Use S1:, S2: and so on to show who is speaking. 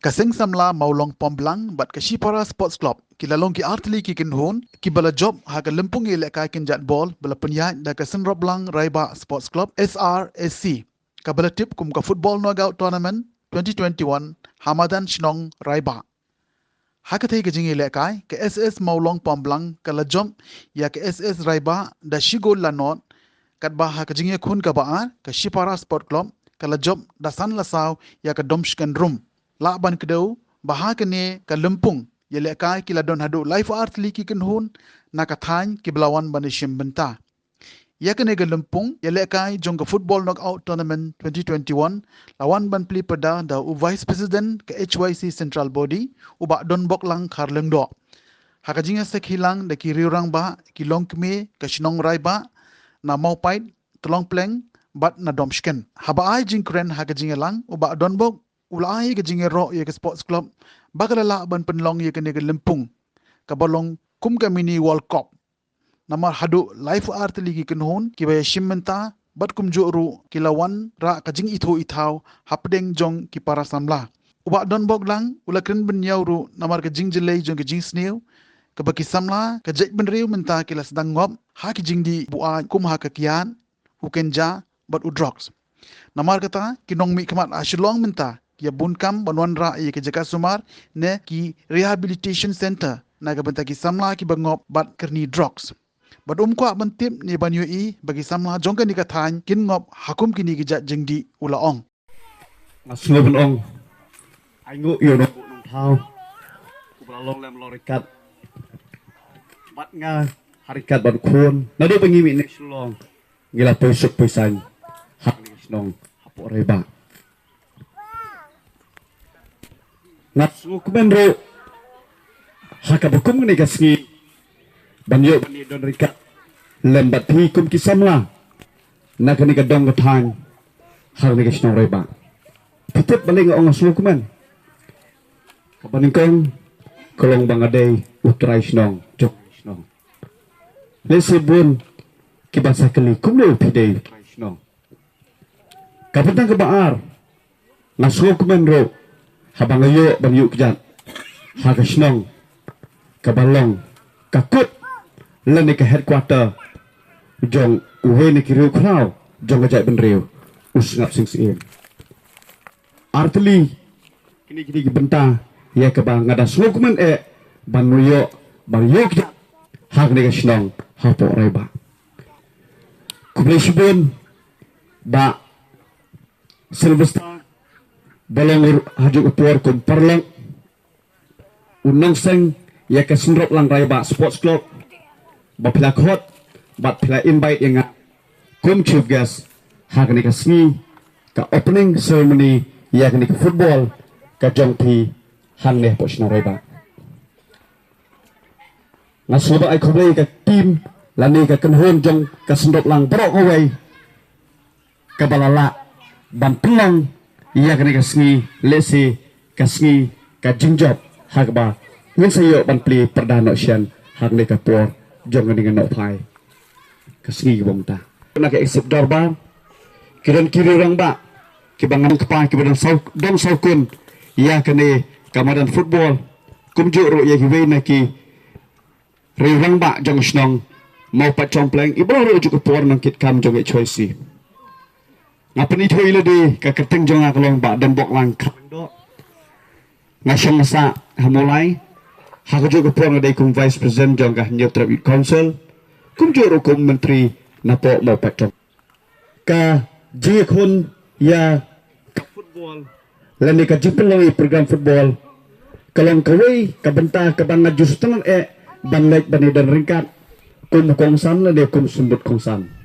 S1: Kaseng samla maulong pomblang bat Kashipara Sports Club kilalong ki artli ki kinhun ki bala job ha ka lempung ile ka kin jat ball bala penyat da ka senroblang Raiba Sports Club SRSC ka bala tip kum ka football knockout tournament 2021 Hamadan Shnong Raiba ha ka thei ka jing ile kai ka SS maulong pomblang ka la job ya ka SS Raiba da shigol la not kat ba ha ka jing khun ka ba ka Shipara Sport Club ka la job da san la saw ya ka domshkan room Laban kedau bahakane ka lempung yele kai kila don hadu life art liki kinhun nakathan kiblawan banishim benta yakane ga lempung yele kai jong ka football knockout tournament 2021 lawan ban pli pada da u vice president ka HYC central body uba don boklang kharleng do hakajinga sekhilang da ki riurang ba ki longkme ka shnong rai ba na maupait tolong pleng bat na domshken haba ai jingkren hakajinga lang uba don bok ulai ke jingero ye ke sports club bagalala ban penlong ye ke ne lempung ka balong kum ka mini world cup namar hadu life art ligi kenhon ki ba shimmenta bat kum joru kilawan ra ka jing itho ithau hapdeng jong ki para samla uba don boglang ulakren ben yauru namar ka jing jelei jong ka jing sneu ka baki samla ka jek ben riu menta kila sedang ngop ha ki jing di bua kum ha ka kian ukenja bat udrox namar kata kinong mi khamat ashulong menta ya bunkam banwan ra ye ke jaka sumar ne ki rehabilitation center naga benta ki samla ki bangop bat kerni drugs bat kwa bantip ni banyu i bagi samla jongka ni kathan kin ngop hakum kini ki jat jengdi ulaong
S2: Masngo benong aingo yo no nong thau ku belalong lem lorikat bat nga harikat ban khun nado bengi mi ne sulong ngila pesuk pesang hak ni snong hapo reba Natsu kumenro haka bukum ni kasngi banyo bani don rika lembat hi kum kisamla nakani ka dong kathan har ni kasnong reba pitep baling ong aslo kumen kabaningkong kolong bangadei utrai snong jok snong lesibun kibasa kali kumle pidei utrai snong kapentang kebaar naslo kumenro habang ayo banyu kejat haga snong kabalong kakut lani ke headquarter jong uwe ni kiriu krau jong ajak benriu usngap sing sing artli kini benta ya kabang ngada slokmen banuyo banyu kejat hag ni ke snong hapo reba kublesibun ba Sylvester balong hajuk upor kum parlang unang seng ya ke senrop lang Raiba Sports Club ba pila khot bat pila invite yang kum chief guest hagni ka sni ka opening ceremony ya ke football ka jongpi hang ne posna Raiba ngasuba ai khobai ka team lani ka kenhon jong ka senrop lang brok away ka balala ban pelang ia kena kasngi lesi kasngi ka jingjob hagba ngin sayo ban pli perdana sian hag ne ka por jong dengan no pai kasngi bongta na ka exit darba kiran kiri rang ba ki bangan kepa ki badan sau dong saukun ia kene kamadan football kumju ro ya ki na ki rang ba jong snong mau pat chompleng ibro ro ju ko por nang kit kam jong e choice ngapeni thoi le de ka keteng jong aklong ba dan bok lang do ngasong masa hamulai hago jo ko pon de kum vice president jong ka nyot tribute council kum jo ro kum menteri napo mo patong ka ji khun ya ka football lani ka jipeloi program football kalong kawai ka benta ka banga justeng ban lek bani dan ringkat kum kongsan le kum sumbut kongsan